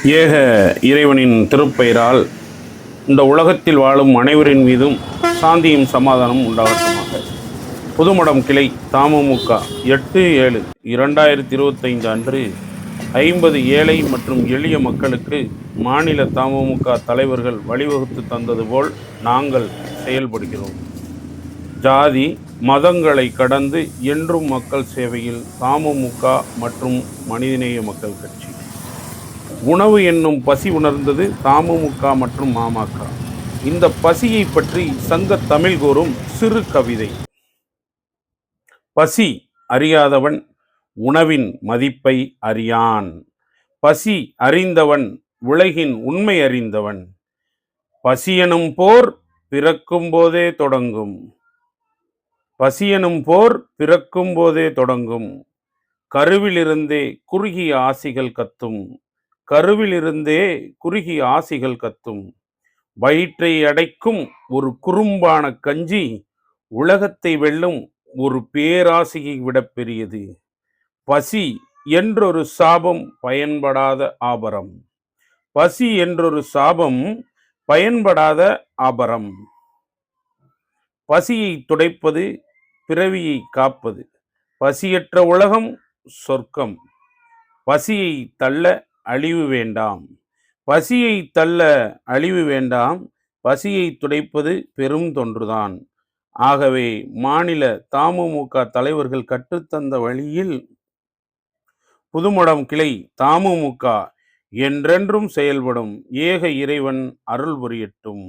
ஏக இறைவனின் திருப்பெயரால் இந்த உலகத்தில் வாழும் அனைவரின் மீதும் சாந்தியும் சமாதானம் உண்டாகட்டுமாக. புதுமடம் கிளை தமுமுக 8/7/2025 அன்று 50 ஏழை மற்றும் எளிய மக்களுக்கு மாநில தமுமுக தலைவர்கள் வழிவகுத்து தந்தது போல் நாங்கள் செயல்படுகிறோம். ஜாதி மதங்களை கடந்து என்றும் மக்கள் சேவையில் தமுமுக மற்றும் மனிதநேய மக்கள் கட்சி. உணவு என்னும் பசி உணர்ந்தது தமுமுக மற்றும் மாமக. இந்த பசியை பற்றி சங்க தமிழ் கூறும் சிறு கவிதை. பசி அறியாதவன் உணவின் மதிப்பை அறியான். பசி அறிந்தவன் உலகின் உண்மை அறிந்தவன். பசியெனும் போர் பிறக்கும் போதே தொடங்கும். பசியெனும் போர் பிறக்கும் போதே தொடங்கும். கருவிலிருந்தே குறுகிய ஆசிகள் கத்தும். கருவிலிருந்தே குறுகிய ஆசிகள் கத்தும். வயிற்றை அடைக்கும் ஒரு குறும்பான கஞ்சி உலகத்தை வெல்லும் ஒரு பேராசையை விட பெரியது. பசி என்றொரு சாபம் பயன்படாத ஆபரம். பசி என்றொரு சாபம் பயன்படாத ஆபரம். பசியை துடைப்பது பிறவியை காப்பது. பசியற்ற உலகம் சொர்க்கம். பசியை தள்ள அழிவு வேண்டாம். பசியை தள்ள அழிவு வேண்டாம். பசியை துடைப்பது பெரும் தொன்றுதான். ஆகவே மாநில தமுமுக தலைவர்கள் கற்றுத்தந்த வழியில் புதுமடம் கிளை தமுமுக என்றென்றும் செயல்படும். ஏக இறைவன் அருள் புரியட்டும்.